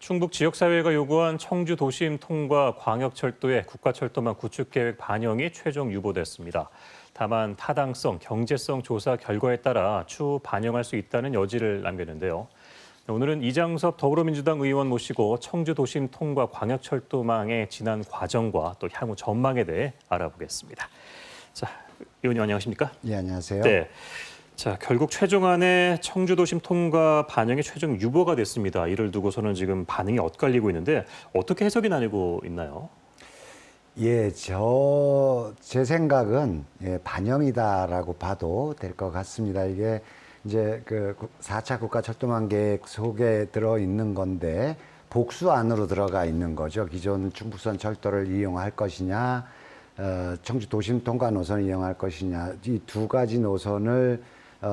충북 지역사회가 요구한 청주 도심 통과 광역철도의 국가철도망 구축계획 반영이 최종 유보됐습니다. 다만 타당성, 경제성 조사 결과에 따라 추후 반영할 수 있다는 여지를 남겼는데요. 오늘은 이장섭 더불어민주당 의원 모시고 청주 도심 통과 광역철도망의 지난 과정과 또 향후 전망에 대해 알아보겠습니다. 자, 의원님 안녕하십니까? 네, 안녕하세요. 네. 자, 결국 최종안에 청주도심 통과 반영이 최종 유보가 됐습니다. 이를 두고서는 지금 반응이 엇갈리고 있는데 어떻게 해석이 나뉘고 있나요? 예, 제 생각은 반영이다라고 봐도 될 것 같습니다. 이게 이제 그 4차 국가철도망 계획 속에 들어 있는 건데 복수 안으로 들어가 있는 거죠. 기존 충북선 철도를 이용할 것이냐, 청주 도심 통과 노선을 이용할 것이냐, 이 두 가지 노선을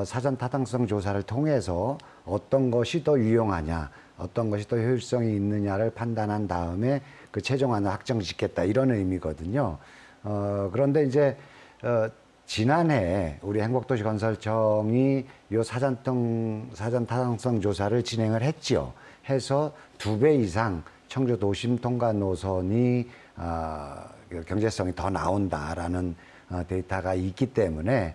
사전 타당성 조사를 통해서 어떤 것이 더 유용하냐, 어떤 것이 더 효율성이 있느냐를 판단한 다음에 그 최종안을 확정짓겠다 이런 의미거든요. 그런데 이제 지난해 우리 행복도시건설청이 이 사전 타당성 조사를 진행을 했지요. 해서 2배 이상 청주 도심 통과 노선이 경제성이 더 나온다라는 데이터가 있기 때문에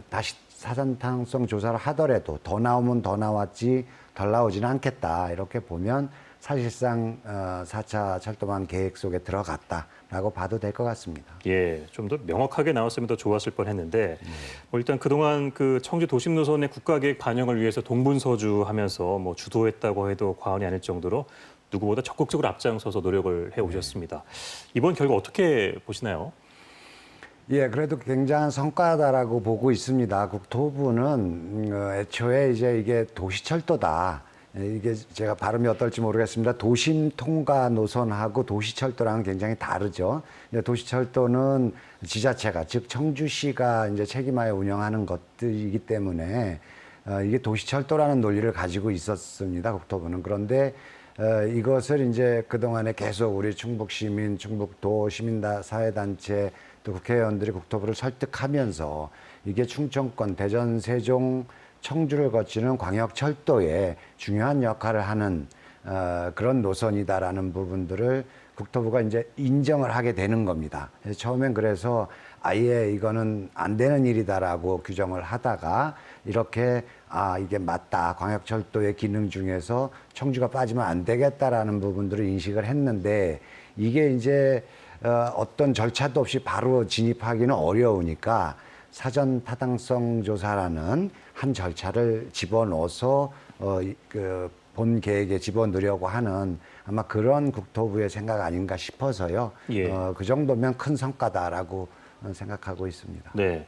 다시 사전 타당성 조사를 하더라도 더 나오면 더 나왔지 덜 나오지는 않겠다 이렇게 보면 사실상 4차 철도망 계획 속에 들어갔다라고 봐도 될 것 같습니다. 예, 좀 더 명확하게 나왔으면 더 좋았을 뻔했는데 뭐 일단 그동안 그 청주 도심 노선의 국가계획 반영을 위해서 동분서주하면서 뭐 주도했다고 해도 과언이 아닐 정도로 누구보다 적극적으로 앞장서서 노력을 해오셨습니다. 이번 결과 어떻게 보시나요? 예, 그래도 굉장한 성과다라고 보고 있습니다. 국토부는 애초에 이제 이게 도시철도다. 이게 제가 발음이 어떨지 모르겠습니다. 도심 통과 노선하고 도시철도랑은 굉장히 다르죠. 도시철도는 지자체가, 즉 청주시가 이제 책임하여 운영하는 것들이기 때문에 이게 도시철도라는 논리를 가지고 있었습니다. 국토부는. 그런데 이것을 이제 그동안에 계속 우리 충북시민, 충북도 시민사회단체 또 국회의원들이 국토부를 설득하면서 이게 충청권, 대전, 세종, 청주를 거치는 광역철도에 중요한 역할을 하는 그런 노선이다라는 부분들을 국토부가 이제 인정을 하게 되는 겁니다. 처음엔 그래서 아예 이거는 안 되는 일이다라고 규정을 하다가 이렇게 이게 맞다. 광역철도의 기능 중에서 청주가 빠지면 안 되겠다라는 부분들을 인식을 했는데 이게 이제 어떤 절차도 없이 바로 진입하기는 어려우니까 사전 타당성 조사라는 한 절차를 집어넣어서 본 계획에 집어넣으려고 하는 아마 그런 국토부의 생각 아닌가 싶어서요. 예. 그 정도면 큰 성과다라고 생각하고 있습니다. 네.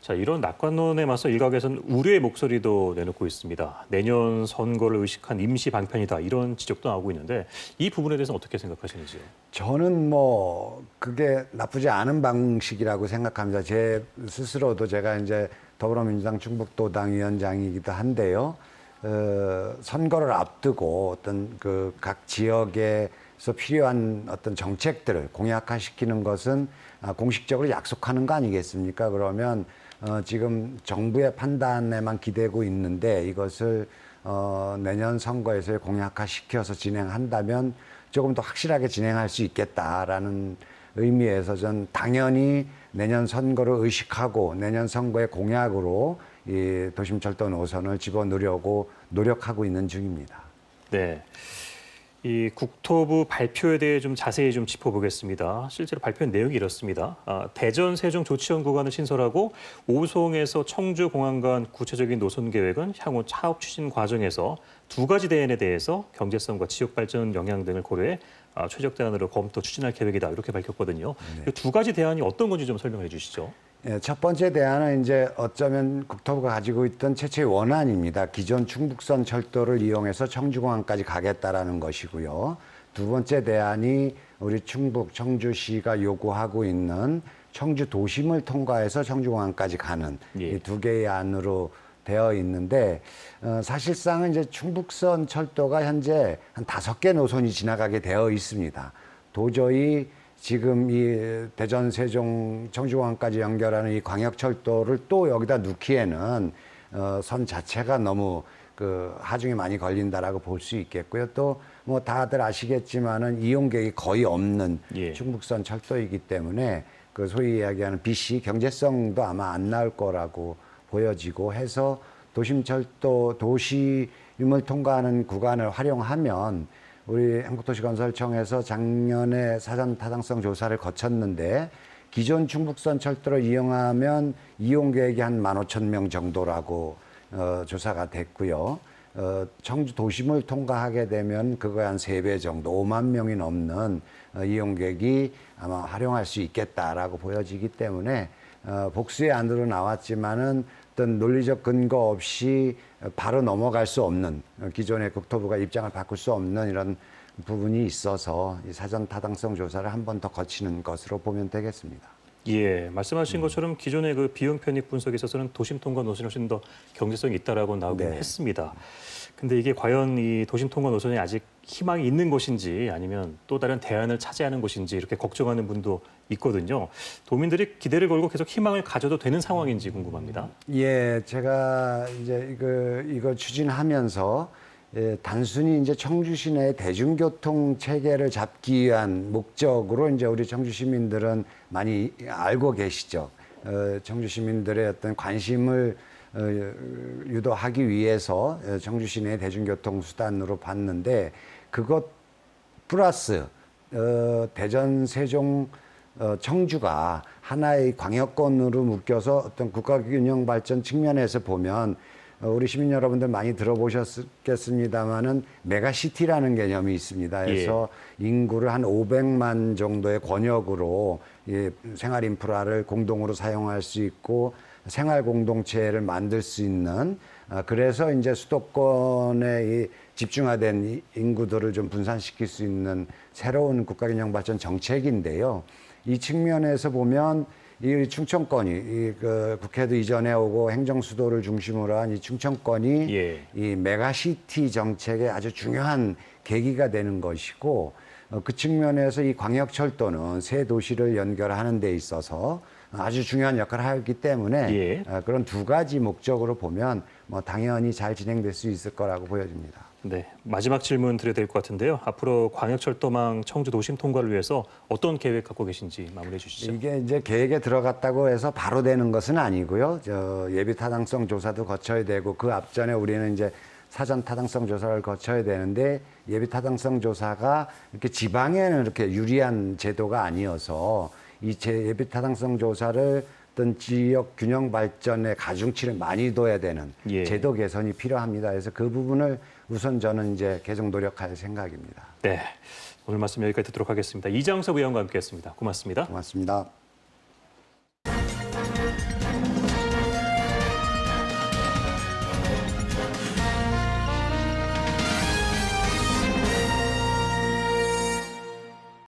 자, 이런 낙관론에 맞서 일각에서는 우려의 목소리도 내놓고 있습니다. 내년 선거를 의식한 임시 방편이다 이런 지적도 나오고 있는데 이 부분에 대해서 어떻게 생각하시는지요? 저는 뭐 그게 나쁘지 않은 방식이라고 생각합니다. 제 스스로도 제가 이제 더불어민주당 충북도당 위원장이기도 한데요. 선거를 앞두고 어떤 그 각 지역에서 필요한 어떤 정책들을 공약화시키는 것은 공식적으로 약속하는 거 아니겠습니까? 그러면 지금 정부의 판단에만 기대고 있는데 이것을 내년 선거에서 공약화시켜서 진행한다면 조금 더 확실하게 진행할 수 있겠다라는 의미에서 전 당연히 내년 선거를 의식하고 내년 선거의 공약으로 이 도심철도 노선을 집어넣으려고 노력하고 있는 중입니다. 네. 이 국토부 발표에 대해 좀 자세히 좀 짚어보겠습니다. 실제로 발표한 내용이 이렇습니다. 대전, 세종 조치원 구간을 신설하고 오송에서 청주 공항 간 구체적인 노선 계획은 향후 사업 추진 과정에서 두 가지 대안에 대해서 경제성과 지역 발전 영향 등을 고려해 최적 대안으로 검토 추진할 계획이다 이렇게 밝혔거든요. 이 두 가지 대안이 어떤 건지 좀 설명해 주시죠. 예, 첫 번째 대안은 이제 어쩌면 국토부가 가지고 있던 최초의 원안입니다. 기존 충북선 철도를 이용해서 청주공항까지 가겠다라는 것이고요. 두 번째 대안이 우리 충북 청주시가 요구하고 있는 청주 도심을 통과해서 청주공항까지 가는 이 두 개의 안으로 되어 있는데 사실상은 이제 충북선 철도가 현재 한 5개 노선이 지나가게 되어 있습니다. 도저히 지금 이 대전, 세종, 청주공항까지 연결하는 이 광역철도를 또 여기다 넣기에는 선 자체가 너무 그 하중이 많이 걸린다라고 볼 수 있겠고요. 또 뭐 다들 아시겠지만은 이용객이 거의 없는 예. 충북선 철도이기 때문에 그 소위 이야기하는 BC 경제성도 아마 안 나올 거라고 보여지고 해서 도심철도 도심을 통과하는 구간을 활용하면 우리 한국도시건설청에서 작년에 사전 타당성 조사를 거쳤는데 기존 충북선 철도를 이용하면 이용객이 한 15,000명 정도라고 조사가 됐고요. 청주 도심을 통과하게 되면 그거의 한 3배 정도, 5만 명이 넘는 이용객이 아마 활용할 수 있겠다라고 보여지기 때문에 복수의 안으로 나왔지만은 어떤 논리적 근거 없이 바로 넘어갈 수 없는 기존의 국토부가 입장을 바꿀 수 없는 이런 부분이 있어서 이 사전 타당성 조사를 한 번 더 거치는 것으로 보면 되겠습니다. 예, 말씀하신 것처럼 기존의 그 비용 편입 분석에 있어서는 도심 통과 노선이 훨씬 더 경제성이 있다라고 나오긴 네. 했습니다. 근데 이게 과연 이 도심 통과 노선이 아직 희망이 있는 것인지 아니면 또 다른 대안을 차지하는 것인지 이렇게 걱정하는 분도 있거든요. 도민들이 기대를 걸고 계속 희망을 가져도 되는 상황인지 궁금합니다. 예, 제가 이제 이거 추진하면서 단순히 이제 청주시 내 대중교통 체계를 잡기 위한 목적으로 이제 우리 청주 시민들은 많이 알고 계시죠. 청주 시민들의 어떤 관심을 유도하기 위해서 청주시 내 대중교통 수단으로 봤는데 그것 플러스 대전, 세종, 청주가 하나의 광역권으로 묶여서 어떤 국가균형 발전 측면에서 보면 우리 시민 여러분들 많이 들어보셨겠습니다마는 메가시티라는 개념이 있습니다. 그래서 인구를 한 500만 정도의 권역으로 생활 인프라를 공동으로 사용할 수 있고 생활 공동체를 만들 수 있는 그래서 이제 수도권에 이 집중화된 인구들을 좀 분산시킬 수 있는 새로운 국가균형 발전 정책인데요. 이 측면에서 보면 이 충청권이 그 국회도 이전에 오고 행정수도를 중심으로 한 이 충청권이 이 메가시티 정책의 아주 중요한 계기가 되는 것이고 그 측면에서 이 광역철도는 새 도시를 연결하는 데 있어서 아주 중요한 역할을 하기 때문에 그런 두 가지 목적으로 보면 뭐 당연히 잘 진행될 수 있을 거라고 보여집니다. 네, 마지막 질문 드려야 될 것 같은데요. 앞으로 광역철도망 청주 도심 통과를 위해서 어떤 계획 갖고 계신지 마무리해 주시죠. 이게 이제 계획에 들어갔다고 해서 바로 되는 것은 아니고요. 예비 타당성 조사도 거쳐야 되고 그 앞전에 우리는 이제 사전 타당성 조사를 거쳐야 되는데 예비 타당성 조사가 이렇게 지방에는 이렇게 유리한 제도가 아니어서 이 예비 타당성 조사를 어떤 지역 균형 발전에 가중치를 많이 둬야 되는 제도 개선이 필요합니다. 그래서 그 부분을 우선 저는 이제 계속 노력할 생각입니다. 네, 오늘 말씀 여기까지 듣도록 하겠습니다. 이장섭 의원과 함께했습니다. 고맙습니다. 고맙습니다.